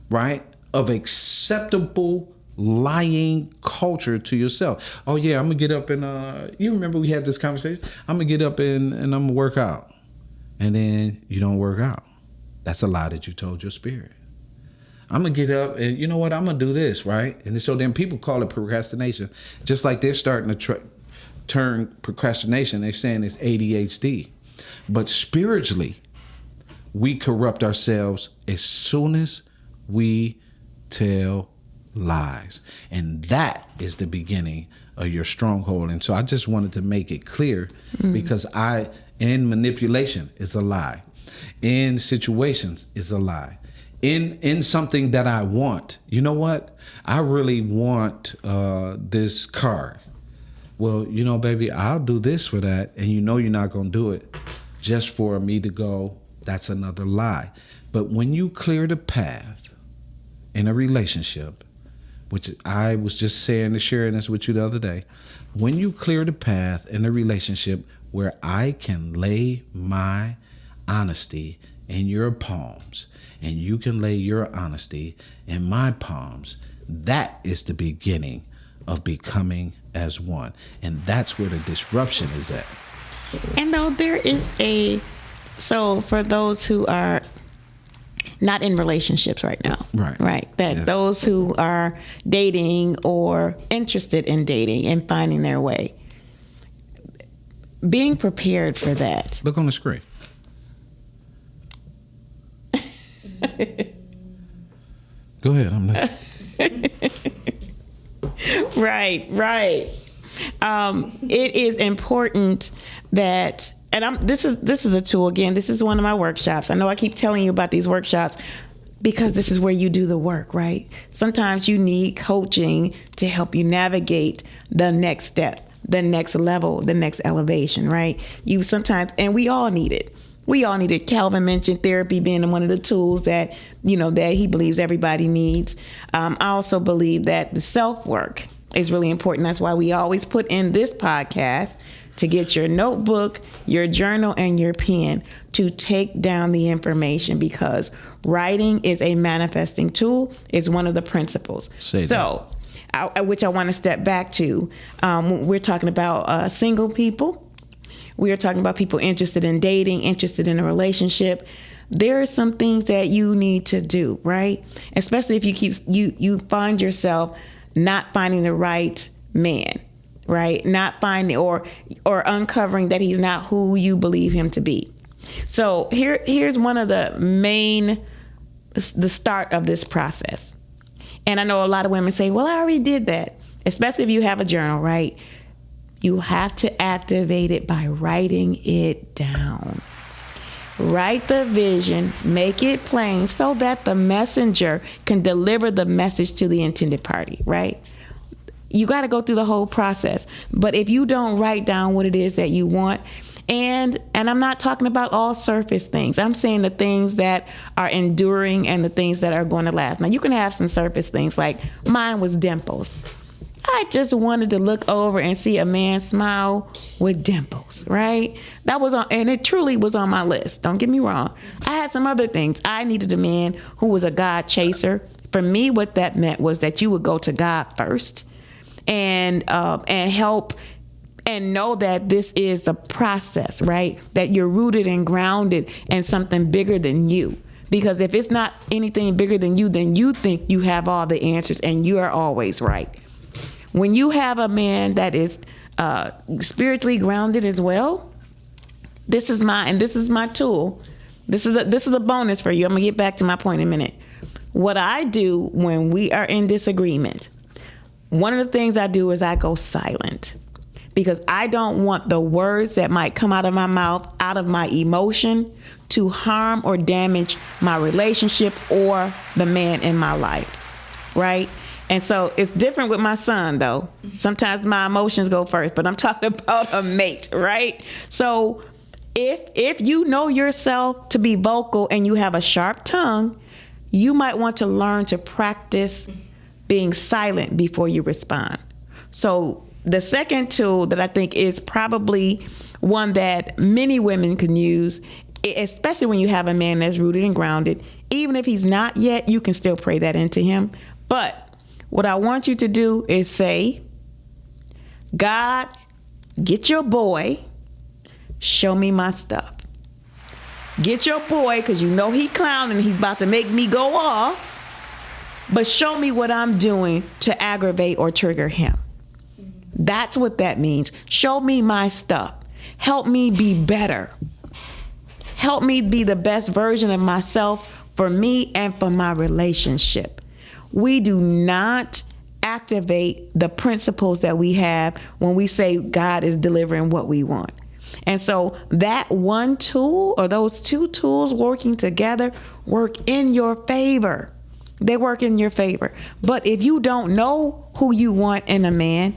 right, of acceptable lying culture to yourself. Oh yeah, I'm gonna get up and you remember we had this conversation? I'm gonna get up and I'm gonna work out. And then you don't work out. That's a lie that you told your spirit. I'm going to get up and you know what? I'm going to do this, right? And so then people call it procrastination. Just like they're starting to turn procrastination. They're saying it's ADHD. But spiritually, we corrupt ourselves as soon as we tell lies. And that is the beginning of your stronghold. And so I just wanted to make it clear because in manipulation is a lie. In situations is a lie. In something that I want, you know what? I really want this car. Well, you know, baby, I'll do this for that. And you know you're not going to do it just for me to go. That's another lie. But when you clear the path in a relationship, which I was just sharing this with you the other day, when you clear the path in a relationship where I can lay my honesty in your palms and you can lay your honesty in my palms, that is the beginning of becoming as one. And that's where the disruption is at. And though there is so for those who are not in relationships right now, right? That yes. Those who are dating or interested in dating and finding their way, being prepared for that. Look on the screen. Go ahead. I'm listening. Right. It is important that, and this is a tool. Again, this is one of my workshops. I know I keep telling you about these workshops because this is where you do the work, right? Sometimes you need coaching to help you navigate the next step, the next level, the next elevation, right? You sometimes, and we all need it. We all need it. Calvin mentioned therapy being one of the tools that, that he believes everybody needs. I also believe that the self-work is really important. That's why we always put in this podcast to get your notebook, your journal, and your pen to take down the information, because writing is a manifesting tool. It's one of the principles. Which I want to step back to. We're talking about single people. We are talking about people interested in dating, interested in a relationship. There are some things that you need to do, right? Especially if you find yourself not finding the right man, right? Not finding or uncovering that he's not who you believe him to be. So here's one of the start of this process. And I know a lot of women say, well, I already did that. Especially if you have a journal, right? You have to activate it by writing it down. Write the vision, make it plain so that the messenger can deliver the message to the intended party, right? You got to go through the whole process. But if you don't write down what it is that you want, and I'm not talking about all surface things. I'm saying the things that are enduring and the things that are going to last. Now, you can have some surface things, like mine was dimples. I just wanted to look over and see a man smile with dimples, right? That was and it truly was on my list. Don't get me wrong. I had some other things. I needed a man who was a God chaser. For me, what that meant was that you would go to God first and help and know that this is a process, right? That you're rooted and grounded in something bigger than you. Because if it's not anything bigger than you, then you think you have all the answers and you are always right. When you have a man that is spiritually grounded as well, this is my tool. This is a bonus for you. I'm gonna get back to my point in a minute. what I do when we are in disagreement, one of the things I do is I go silent, because I don't want the words that might come out of my mouth, out of my emotion, to harm or damage my relationship or the man in my life, right? And so it's different with my son, though. Sometimes my emotions go first, but I'm talking about a mate, right? So if you know yourself to be vocal and you have a sharp tongue, you might want to learn to practice being silent before you respond. So the second tool that I think is probably one that many women can use, especially when you have a man that's rooted and grounded, even if he's not yet, you can still pray that into him. But what I want you to do is say, God, get your boy, show me my stuff. Get your boy, because you know he clowning, he's about to make me go off, but show me what I'm doing to aggravate or trigger him. That's what that means. Show me my stuff. Help me be better. Help me be the best version of myself for me and for my relationship. We do not activate the principles that we have when we say God is delivering what we want. And so that one tool, or those two tools working together, work in your favor. They work in your favor. But if you don't know who you want in a man,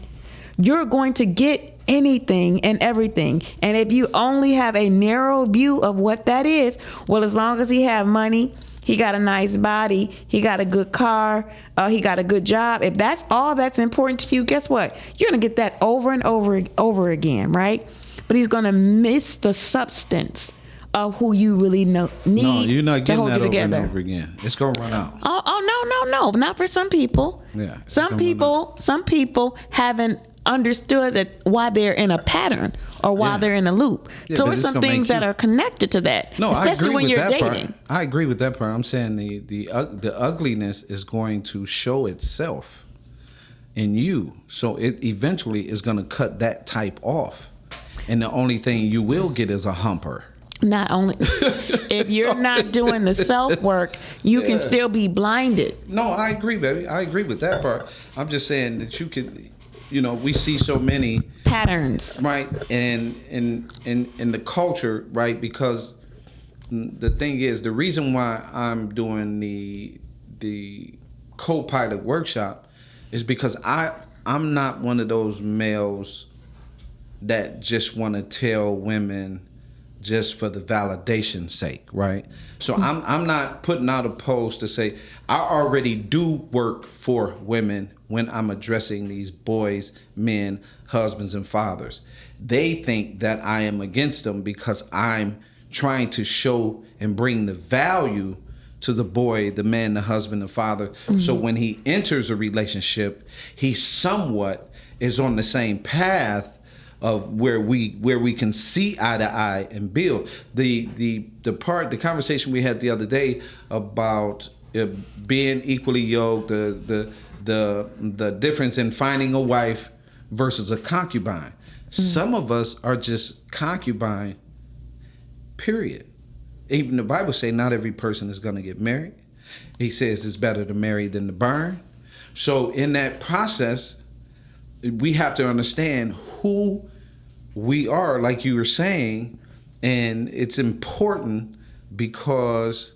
you're going to get anything and everything. And if you only have a narrow view of what that is, well, as long as he have money, he got a nice body, he got a good car, he got a good job, if that's all that's important to you, guess what? You're going to get that over and over again, right? But he's going to miss the substance of who you really need you're not to getting hold that you over together. and over again. It's going to run out. No, not for some people. Yeah, Some people haven't understood that why they're in a pattern or why they're in a loop. Yeah, so but it's it's some gonna things make that you- are connected to that, No, especially I agree when with you're that dating. part. I agree with that part. I'm saying the ugliness is going to show itself in you. So it eventually is going to cut that type off. And the only thing you will get is a humper. Not only if you're not doing the self work, you can still be blinded. No, I agree, baby. I agree with that part. I'm just saying that you could, we see so many Patterns. right, and in the culture, right? Because the thing is, the reason why I'm doing the co-pilot workshop is because I'm not one of those males that just want to tell women just for the validation's sake, right? So I'm not putting out a post to say I already do work for women when I'm addressing these boys, men, husbands, and fathers. They think that I am against them because I'm trying to show and bring the value to the boy, the man, the husband, the father. Mm-hmm. So when he enters a relationship, he somewhat is on the same path of where we can see eye to eye and build. The conversation we had the other day about being equally yoked, the difference in finding a wife versus a concubine. Mm-hmm. Some of us are just concubine, period. Even the Bible say not every person is going to get married. He says it's better to marry than to burn. So in that process, we have to understand who we are, like you were saying, and it's important because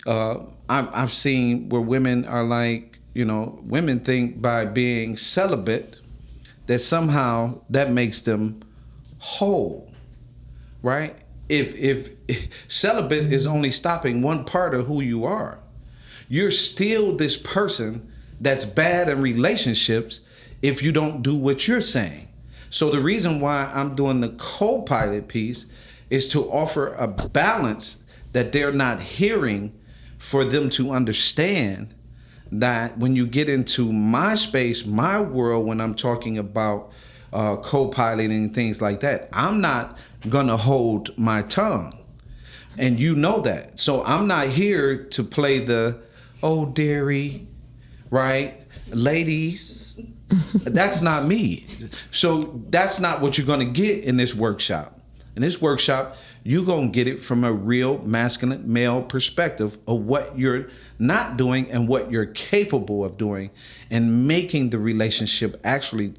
I've seen where women are like, women think by being celibate that somehow that makes them whole, right? If celibate is only stopping one part of who you are, you're still this person that's bad in relationships if you don't do what you're saying. So the reason why I'm doing the co-pilot piece is to offer a balance that they're not hearing, for them to understand that when you get into my space, my world, when I'm talking about co-piloting, things like that, I'm not gonna hold my tongue. And you know that. So I'm not here to play the, oh, dearie, right? Ladies, that's not me. So that's not what you're gonna get in this workshop. In this workshop, you're going to get it from a real masculine male perspective of what you're not doing and what you're capable of doing and making the relationship actually.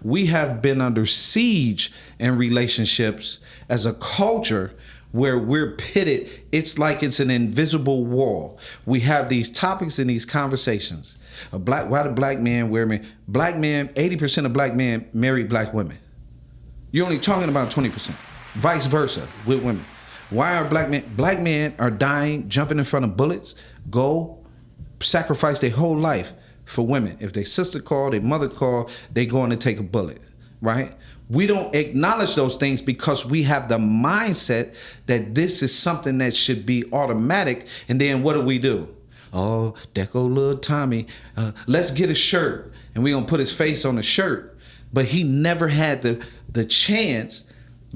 We have been under siege in relationships as a culture where we're pitted. It's like it's an invisible wall. We have these topics and these conversations. Why do black men wear men? Black men, 80% of black men marry black women. You're only talking about 20%. Vice versa with women. Why are black men are dying, jumping in front of bullets, go sacrifice their whole life for women. If their sister call, their mother call, they going to take a bullet, right? We don't acknowledge those things because we have the mindset that this is something that should be automatic. And then what do? Oh, there go little Tommy. Let's get a shirt. And we're going to put his face on the shirt. But he never had the chance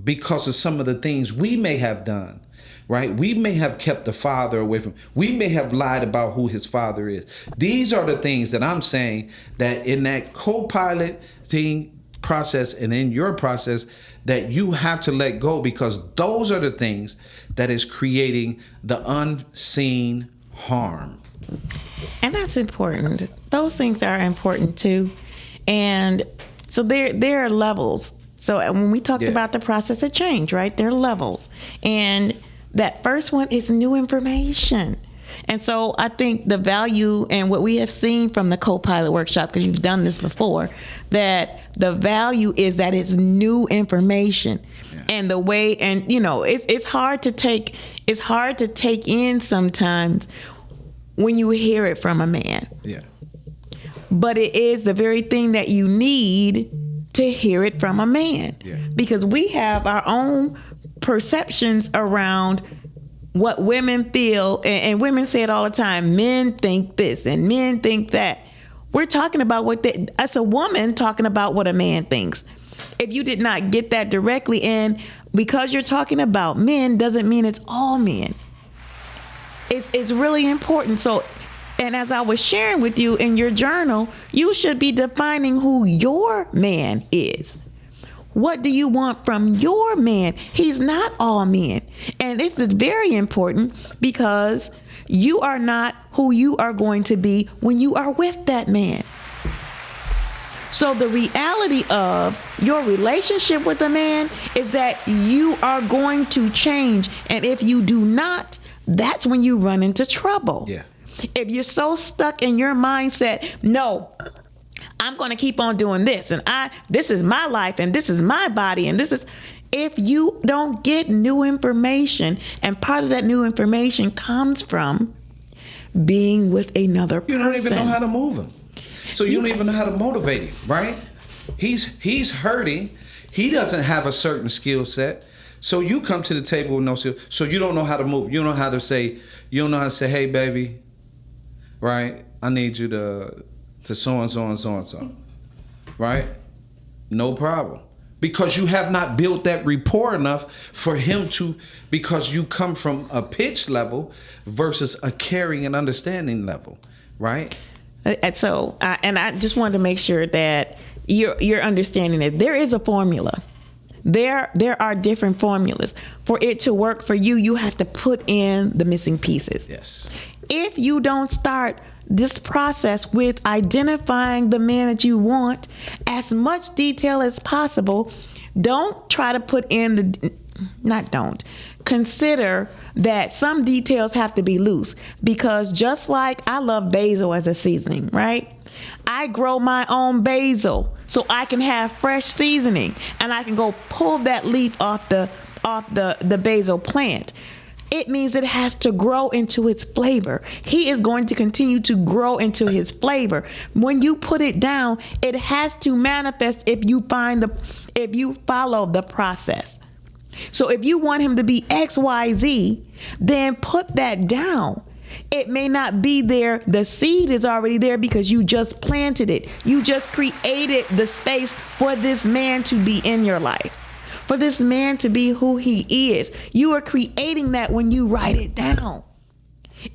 because of some of the things we may have done, right? We may have kept the father away from, we may have lied about who his father is. These are the things that I'm saying that in that co-pilot thing process and in your process that you have to let go, because those are the things that is creating the unseen harm. And that's important. Those things are important too. And so there are levels. So when we talked about the process of change, right, there are levels. And that first one is new information. And so I think the value and what we have seen from the co-pilot workshop, because you've done this before, that the value is that it's new information. And the way, and it's hard to take in sometimes when you hear it from a man. Yeah. But it is the very thing that you need to hear it from a man. Yeah. Because we have our own perceptions around what women feel, and women say it all the time, men think this and men think that. We're talking about as a woman talking about what a man thinks. If you did not get that directly, and because you're talking about men doesn't mean it's all men. It's really important. So, and as I was sharing with you in your journal, you should be defining who your man is. What do you want from your man? He's not all men. And this is very important because you are not who you are going to be when you are with that man. So the reality of your relationship with a man is that you are going to change. And if you do not, that's when you run into trouble. Yeah. If you're so stuck in your mindset, no, I'm going to keep on doing this, and this is my life, and this is my body, and this is, if you don't get new information, and part of that new information comes from being with another person. You don't even know how to move him. So you don't even know how to motivate him, right? He's hurting. He doesn't have a certain skill set. So you come to the table with no skill. So you don't know how to move. You don't know how to say, hey, baby, right? I need you to so and so and so and so, right? No problem. Because you have not built that rapport enough for him to, because you come from a pitch level versus a caring and understanding level, right? And so, and I just wanted to make sure that you're understanding that there is a formula. There are different formulas. For it to work for you, you have to put in the missing pieces. Yes. If you don't start this process with identifying the man that you want, as much detail as possible, don't try to put in consider that some details have to be loose, because just like I love basil as a seasoning, right? I grow my own basil so I can have fresh seasoning, and I can go pull that leaf off the basil plant. It means it has to grow into its flavor. He is going to continue to grow into his flavor. When you put it down, it has to manifest if you follow the process. So if you want him to be XYZ, then put that down. It may not be there. The seed is already there because you just planted it. You just created the space for this man to be in your life, for this man to be who he is. You are creating that when you write it down.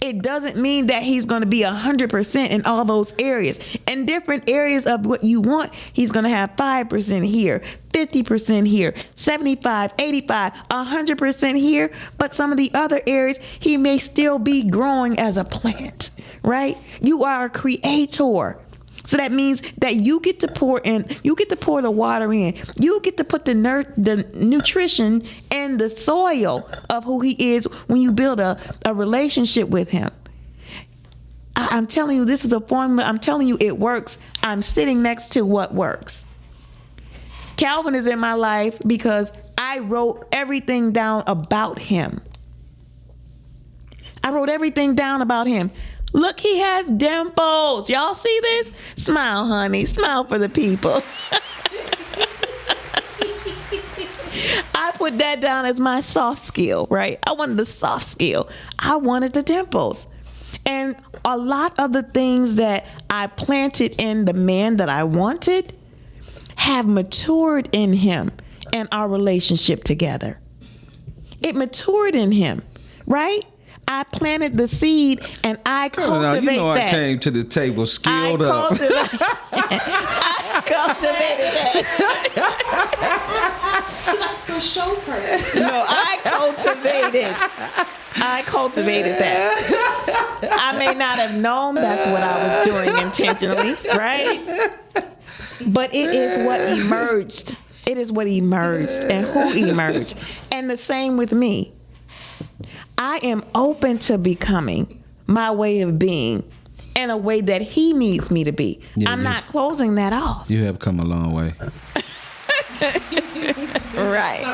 It doesn't mean that he's going to be 100% in all those areas. In different areas of what you want, he's going to have 5% here, 50% here, 75, 85, 100% here. But some of the other areas, he may still be growing as a plant, right? You are a creator. So that means that you get to pour in, you get to pour the water in, you get to put the nutrition in the soil of who he is when you build a relationship with him. I'm telling you, this is a formula. I'm telling you, it works. I'm sitting next to what works. Calvin is in my life because I wrote everything down about him. I wrote everything down about him. Look, he has dimples. Y'all see this? Smile, honey. Smile for the people. I put that down as my soft skill, right? I wanted the soft skill. I wanted the dimples. And a lot of the things that I planted in the man that I wanted have matured in him and our relationship together. It matured in him, right? I planted the seed and I cultivate you know that. I came to the table skilled up. I cultivated that. For show purpose. No, I cultivated that. I may not have known that's what I was doing intentionally, right? But it is what emerged. It is what emerged and who emerged. And the same with me. I am open to becoming my way of being in a way that he needs me to be. Yeah, I'm not closing that off. You have come a long way. Right.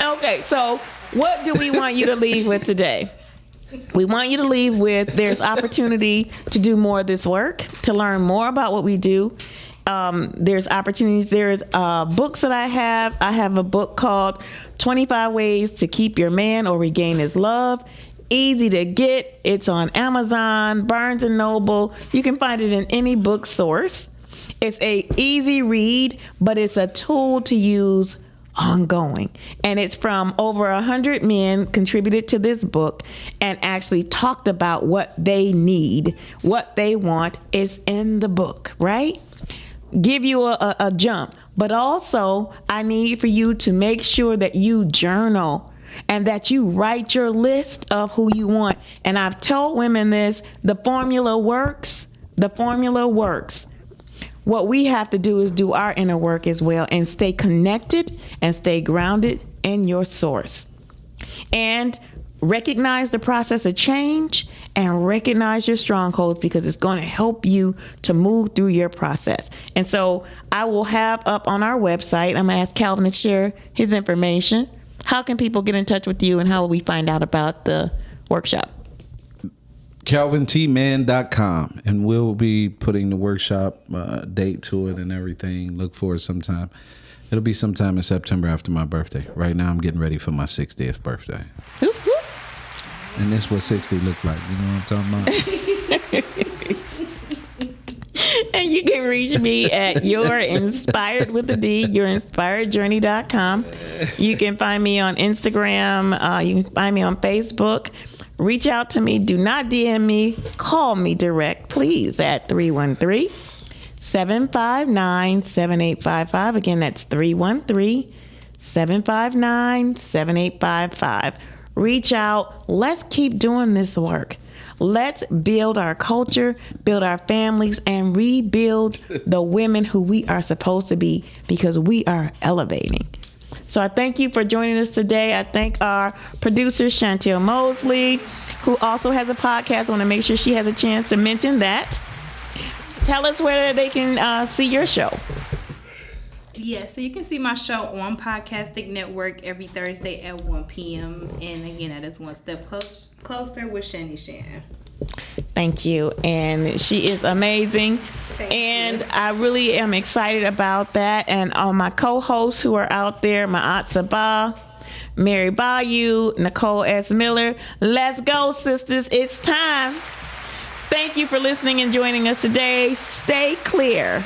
Okay, so what do we want you to leave with today? We want you to leave with there's opportunity to do more of this work, to learn more about what we do. There's opportunities. There's books that I have. I have a book called 25 Ways to Keep Your Man or Regain His Love. Easy to get. It's on Amazon, Barnes & Noble. You can find it in any book source. It's a easy read, but it's a tool to use ongoing. And it's from over 100 men contributed to this book and actually talked about what they need, what they want is in the book, right? Give you a jump. But also, I need for you to make sure that you journal and that you write your list of who you want. And I've told women this, the formula works. The formula works. What we have to do is do our inner work as well and stay connected and stay grounded in your source. And recognize the process of change and recognize your strongholds because it's going to help you to move through your process. And so I will have up on our website, I'm going to ask Calvin to share his information. How can people get in touch with you and how will we find out about the workshop? CalvinTman.com, and we'll be putting the workshop date to it and everything. Look for it sometime. It'll be sometime in September after my birthday. Right now I'm getting ready for my 60th birthday. Whoop, whoop. And this is what 60 look like. You know what I'm talking about? And you can reach me at You're Inspired with a D, yourinspiredjourney.com. You can find me on Instagram. You can find me on Facebook. Reach out to me. Do not DM me. Call me direct, please, at 313-759-7855. Again, that's 313-759-7855. Reach out. Let's keep doing this work. Let's build our culture, build our families, and rebuild the women who we are supposed to be because we are elevating. So I thank you for joining us today. I thank our producer, Chantel Mosley, who also has a podcast. I want to make sure she has a chance to mention that. Tell us where they can see your show. Yeah, so you can see my show on Podcasting Network every Thursday at 1 p.m. And again, that is One Step Closer with Shani Shan. Thank you. And she is amazing. Thank you. I really am excited about that. And all my co-hosts who are out there, my Aunt Sabah, Mary Bayou, Nicole S. Miller. Let's go, sisters. It's time. Thank you for listening and joining us today. Stay clear.